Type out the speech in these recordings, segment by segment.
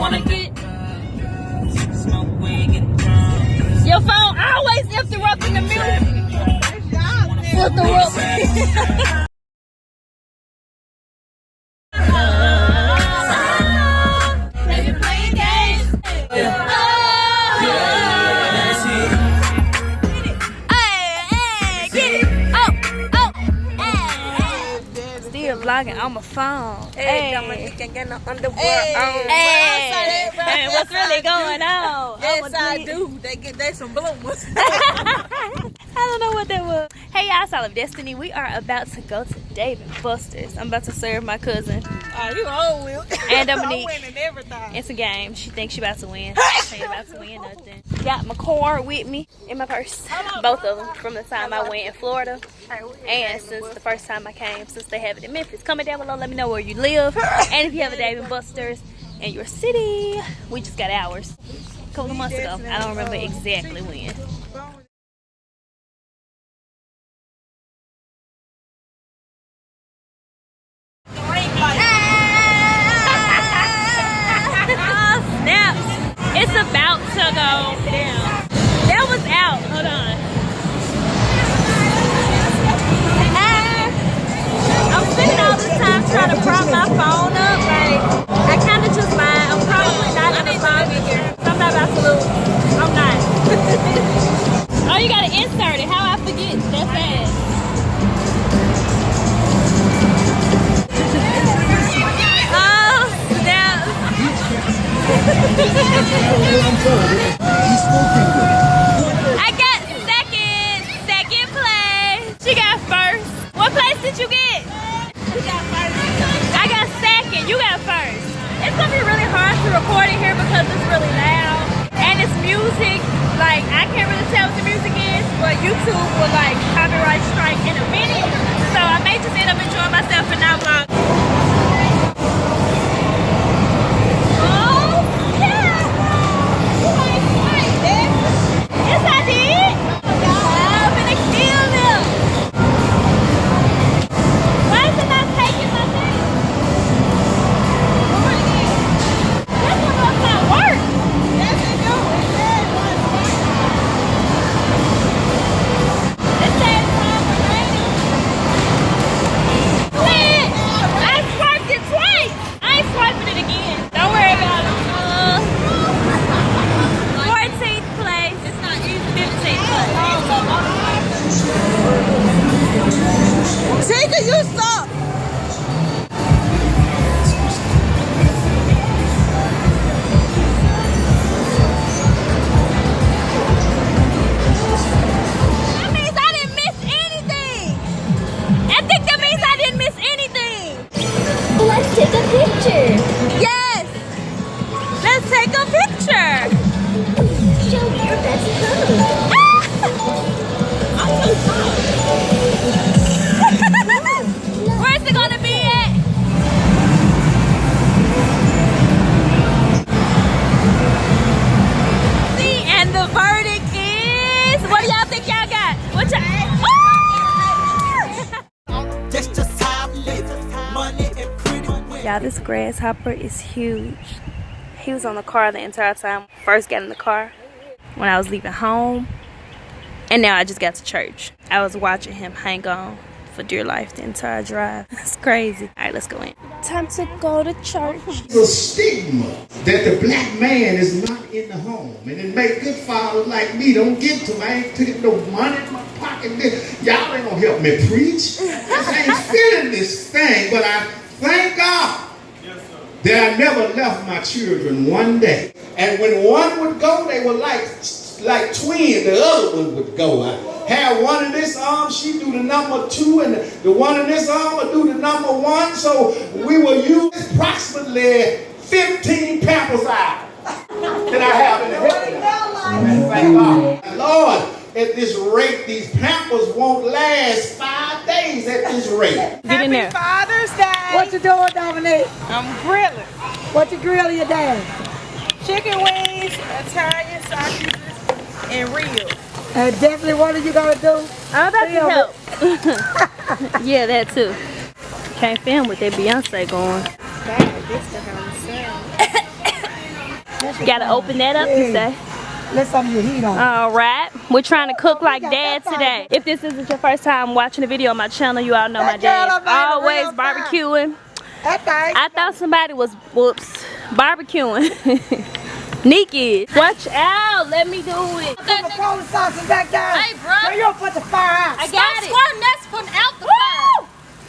wanna get your phone always interrupting the music. What the world? Vlogging on my phone. Hey, Dominique ain't got no underwear on. Hey, what's really going on? Yes, I do. They some bloomers. I don't know what that was. Hey y'all, ᶫᵒ Destiny. We are about to go to Dave & Buster's. I'm about to serve my cousin. You old, Will. And Dominique. I'm winning everything. It's a game. She thinks she about to win. She ain't about to win nothing. Got my card with me in my purse. Both of them from the time I went in Florida. And since the first time I came, since they have it in Memphis. Comment down below, let me know where you live. And if you have a Dave & Buster's in your city. We just got ours a couple of months ago. I don't remember exactly when. It's about to go down. That was out. Hold on. I'm spending all this time trying to prop my phone up. Like, I kind of just lied. I'm probably not in the vlog here. So I'm not about to lose. I'm not. Oh, you gotta insert it. How I forget that fast. I got second place. She got first. What place did you get? You got first. I got second. You got first. It's gonna be really hard to record in here because it's really loud and it's music. Like I can't really tell what the music is, but YouTube will like copyright strike in a minute. So I may just end up enjoying myself and not vlog. Yes, I did. I'm gonna kill them. Why is it not taking my thing? This one must not work. Yes, it do. It says time remaining. Wait, I swiped it twice. I ain't swiping it again. Don't worry about it. 14th place. It's not even 15th place. Tika, you suck. That means I didn't miss anything. I think that means I didn't miss anything. Let's take a picture. Yes. Let's take a picture. Show me your best pose. I'm so tired. Where's it gonna be at? See, and the verdict is. What do y'all think y'all got? What y'all? Oh! That's just how I live. Money and pretty women. Y'all, this grasshopper is huge. He was on the car the entire time. First got in the car when I was leaving home. And now I just got to church. I was watching him hang on for dear life the entire drive. It's crazy. All right, let's go in. Time to go to church. It's a stigma that the black man is not in the home. And it make good fathers like me don't get to. I ain't taking no money in my pocket. Y'all ain't gonna help me preach. I ain't feeling this thing, but I thank God that I never left my children one day. And when one would go, they were like twins. The other one would go. I had one in this arm, she do the number 2, and the one in this arm would do the number 1. So we will use approximately 15 Pampers out that I have in the head. Thank God. Lord, at this rate, these Pampers won't last 5 days at this rate. Get in there. Happy Father's Day. What you doing, Dominique? I'm grilling. What you grilling your dad? Chicken wings, Italian sausages, and ribs. Definitely what are you gonna do? I'm about to help. Yeah, that too. Can't film with that Beyonce going. Dad, this to her Gotta open that up, you say? Let some of your heat on. All right, we're trying to cook like dad today. If this isn't your first time watching a video on my channel, you all know my dad always barbecuing. I thought somebody was, whoops, barbecuing. Nikki, watch out, let me do it. Put the police sauce back down. Hey, bro. So you don't put the fire out. I got it. That's from out the fire.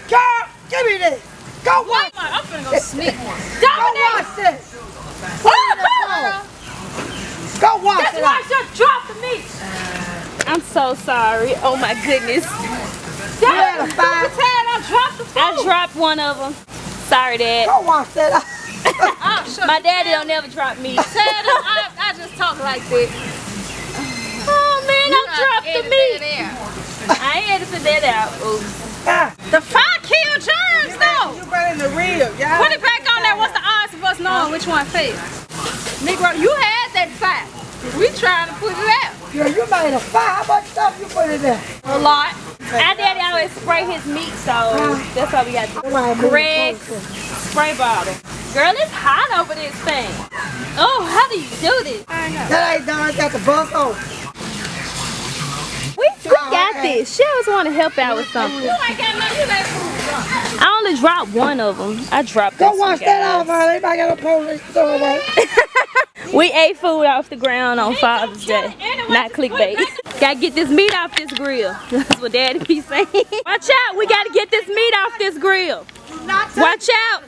Girl, give me this. Go wash. I'm finna go sneak one. Go wash this. Put it in the bowl. Go wash it. I just dropped the meat. I'm so sorry. Oh my goodness. You had a fire. I dropped the food. I dropped one of them. Sorry, Dad. Go wash that up. My daddy don't never drop meat. I just talk like this. Oh man, I dropped the meat. I ain't edited that out. Oops. The fire kill germs though. You burning the rib, y'all. Put it back on there. What's the odds of us knowing which one failed? Negro, you had that fire. We trying to put it out. Girl, you made a fire. How much stuff you put in there? A lot. Our daddy always spray his meat, so that's why we got the Greg's spray bottle. Girl, it's hot over this thing. Oh, how do you do this? That ain't done. I got the bus off. We got this. She always want to help out with something. You ain't got nothing. You ain't food. I only dropped one of them. I dropped Go this wash one, that guys. off, honey. I got a police store away. We ate food off the ground on Father's Day. Not clickbait. Gotta get this meat off this grill. That's what Daddy be saying. Watch out. We gotta get this meat off this grill. Watch out.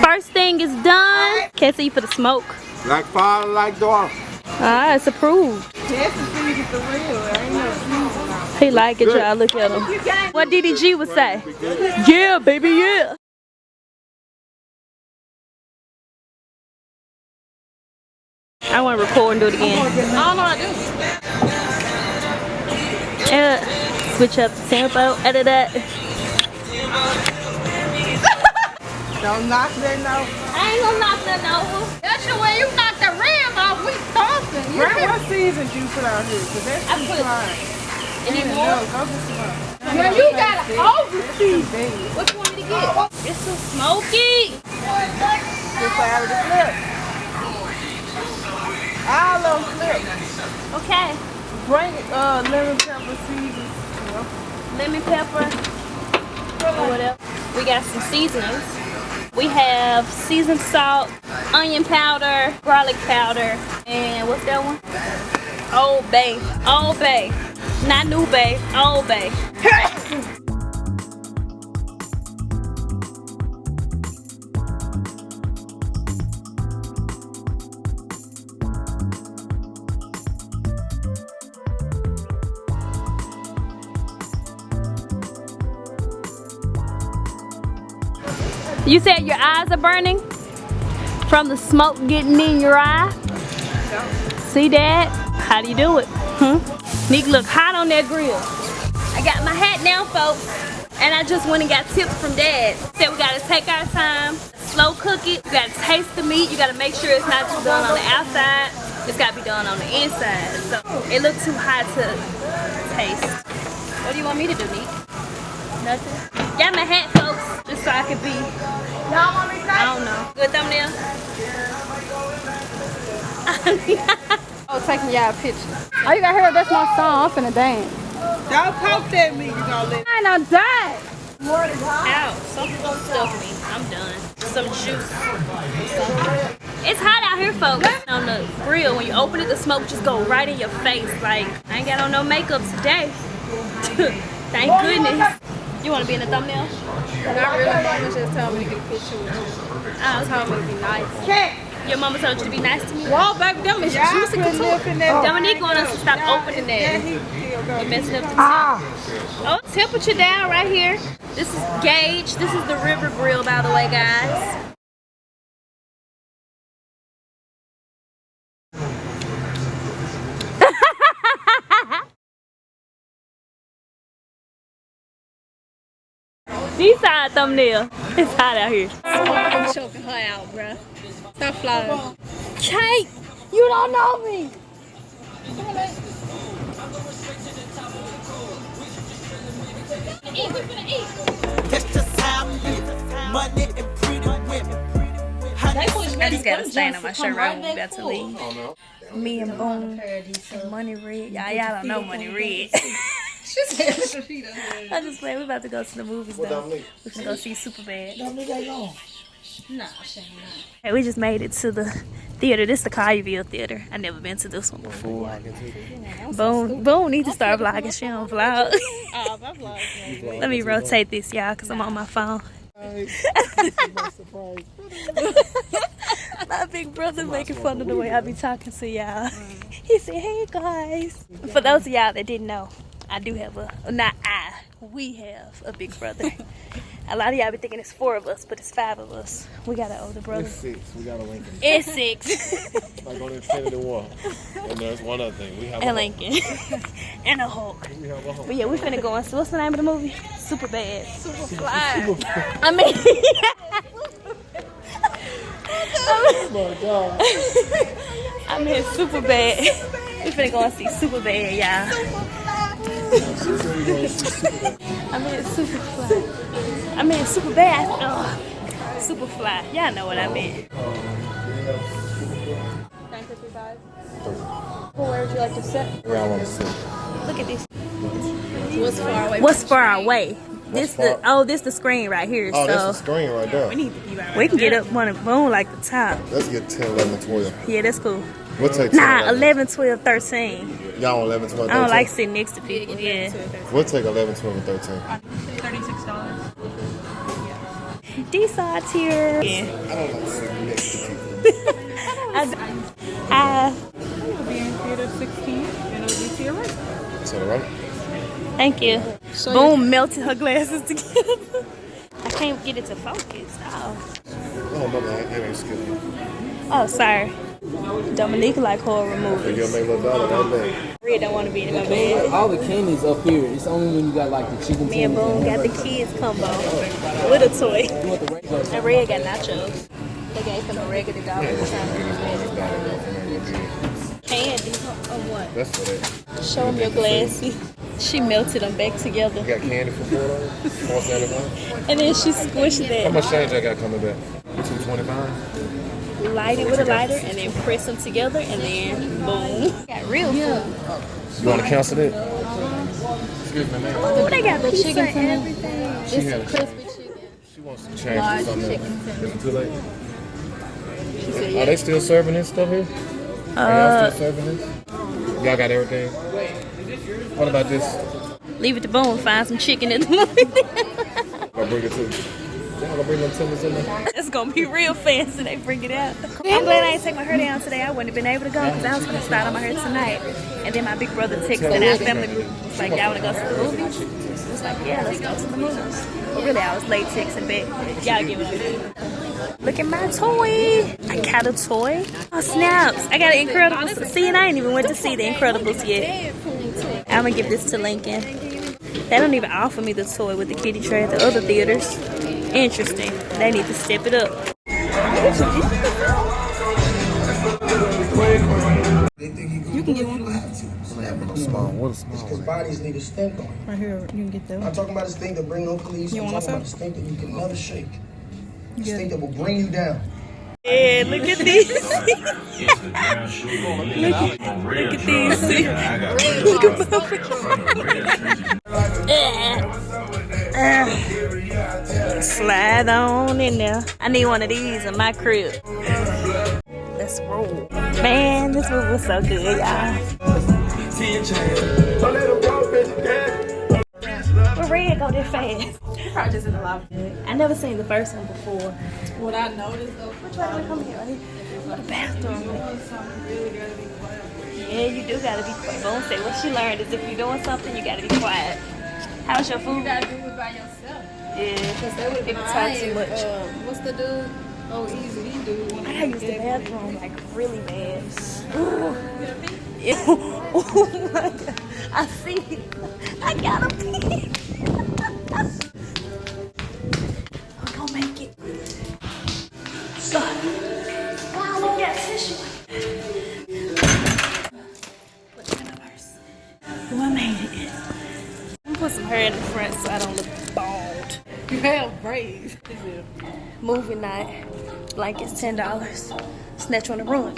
First thing is done. Can't see for the smoke. Like father, like daughter. Ah, it's approved. He like it, y'all. Look at him. What DDG would say? Yeah, baby, yeah. I want to record and do it again. I don't know what I do. Switch up the tempo. Edit that. Don't knock that no. I ain't gonna knock that over. That's the way you knock the rim off. We talking. What seasons you put out here? Because that's I put anymore. When you got an overseas. What you want me to get? It's so smoky. Just out of the clip. All on clip. Okay. Bring lemon pepper seasons. Lemon pepper. Or whatever. We got some seasonings. We have seasoned salt, onion powder, garlic powder, and what's that one? Old Bay. Old Bay. Not New Bay. Old Bay. You said your eyes are burning from the smoke getting in your eye? See, Dad? How do you do it? Nick look hot on that grill. I got my hat now, folks, and I just went and got tips from Dad. Said we gotta take our time, slow cook it. You gotta taste the meat. You gotta make sure it's not too done on the outside. It's gotta be done on the inside. So it looked too hot to taste. What do you want me to do, Nick? Nothing? Got my hat, folks, just so I could be. Y'all want me to I don't know. Good thumbnail? Oh, taking y'all a picture. Oh, you got to hear that's my song. I'm finna dance. Don't poke that meat. You gonna let I ain't no die. Ow, something gonna stuff me. I'm done. Some juice. It's hot out here, folks. On the grill, when you open it, the smoke just go right in your face. Like, I ain't got on no makeup today. Thank goodness. You want to be in the thumbnail? Not really. Mama just told me to get a picture with you. Oh, Told me to be nice. your mama told you to be nice to me? Whoa, baby, them is juicy couture. Dominique want us to stop opening that. You're messing up the Oh, temperature down right here. This is gauge. This is the river grill, by the way, guys. This side thumbnail. It's hot out here. I'm choking her out, bruh. Stop flying. Kate, you don't know me. That's just how I'm living. Money and pretty women. How I just got a stain on my shirt right when we about to leave. Me and Boom and Money Red. Y'all don't know Money Red. I just played. We about to go to the movies though. We can go see Superbad. Nah, she ain't. Hey, we just made it to the theater. This is the Collierville Theater. I never been to this one before. Boom need to start vlogging. She don't vlog. Let me rotate this, y'all, because I'm on my phone. My big brother making fun of the way I be talking to y'all. He said, hey guys. For those of y'all that didn't know, I do have we have a big brother. A lot of y'all be thinking it's 4 of us, but it's 5 of us. We got an older brother. It's 6. We got a Lincoln. It's 6. Like on Infinity War. And there's one other thing. We have a Lincoln. And a Hulk. We have a Hulk. But yeah, we finna go on. So what's the name of the movie? Superbad. Superfly. I mean. Oh my God. I mean, Superbad. We finna go and see Superbad, y'all. I mean, Superfly. I mean, Superbad. Superfly. Y'all know what I meant. Where would you like to sit? Where I want to sit. Look at this. What's far away? What's far away? This the screen right here. Oh, so that's the screen right there. We need to be right. we can get up one of Boom like the top. Let's get 10, 11, 12. Yeah, that's cool. We'll take 10, 11, 12, 13. Y'all want 11, 12, 13? I don't like sitting next to people. Yeah. We'll take 11, 12, and 13. $36. D-side's here. Yeah. I don't like sitting next to people. I We'll be in theater 16 and it'll be to your right. To the right? thank you. Boom melted her glasses together. I can't get it to focus. Oh, my bad. That ain't skipping. Oh, sorry. Dominique like horror You'll movies. make a little dollar that day. Red don't want to be in my bed. All the candy's up here. It's only when you got like the chicken. Me and Boom got the kids combo with a toy. You want the regular? And Red got nachos. They gave him a regular dollar. Candy. Or what? That's for that. Show them your glasses. She melted them back together. You got candy for $4? $4.75? And then she squished How that. much change I got coming back? $2.25? Light it with a lighter and then press them together and then boom. Got real food. You want to cancel it? Excuse me, man. Oh, they got pizza and everything. She had Crispy chicken. She wants to change for something else. Is it too late? She said, Are they still serving this stuff here? Are y'all still serving this? Y'all got everything? What about this? Leave it to Boom. Find some chicken in the movie. I'll bring it to you. Y'all gonna bring them tenders in there? It's gonna be real fancy. They bring it out. I'm glad I ain't take my hair down today. I wouldn't have been able to go because I was gonna start on my hair tonight. And then my big brother texted our family group. Was like, y'all wanna go to the movies? It was like, yeah, let's go to the movies. But really, I was late texting back. Y'all give it up. Look at my toy. I got a toy. Oh, snaps. I got an Incredibles. See, and I ain't even went to see the Incredibles yet. I'm gonna give this to Lincoln. They don't even offer me the toy with the kitty tray at the other theaters. Interesting. They need to step it up. You can get one. What a small one. Bodies need to stink on. Right here, you can get I'm that. talking about a stink that bring no police. You I'm want talking about a some? stink that you can never shake. A stink that will bring you down. Yeah, look at this. look at these. Slide on in there. I need one of these in my crib. Let's roll. Man, this movie was so good, y'all. Where Red go that fast? Probably just in the lobby. I never seen the first one before. What I noticed though, Which way do we come here? The bathroom. Yeah, you do gotta be quiet. Boom say what she learned is if you're doing something, you gotta be quiet. How's your food? you gotta do it by yourself. Yeah, Cause they would be people talk too much. What's the dude? Oh, Easy he dude. I gotta use the bathroom like really bad. Ooh. Oh my God. I see it. I gotta pee. I'm gonna make it. Wow, look at tissue. Put it in the purse. Oh, I made it. I'm gonna put some hair in the front so I don't look bald. You have braids. Movie night. blanket's $10. Snatch on the run.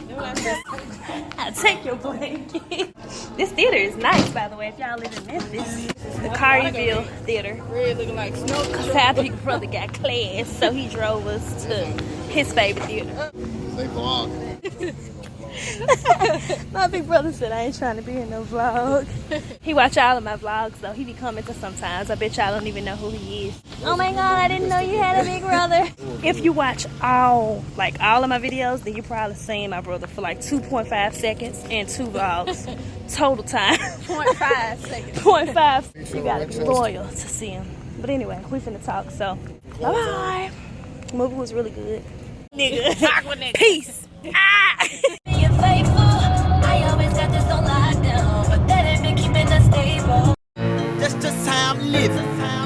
I'll take your blanket. This theater is nice, by the way, if y'all live in Memphis. The Carrierville Theater. Red looking like snow. Cause our big brother got class, so he drove us to his favorite theater. They vlog. My big brother said I ain't trying to be in no vlog. He watch all of my vlogs though. He be commenting sometimes. I bet y'all don't even know who he is. Oh my god, I didn't know you had a big brother. If you watch all of my videos, then you probably seen my brother for like 2.5 seconds and 2 vlogs. Total time. 0.5 seconds. 0.5. You gotta be loyal to see him. But anyway, we finna talk, so bye-bye. The movie was really good. Nigga. Peace. Ah! Being faithful, I always got this on lockdown, but that ain't been keeping us stable. That's just how I'm living.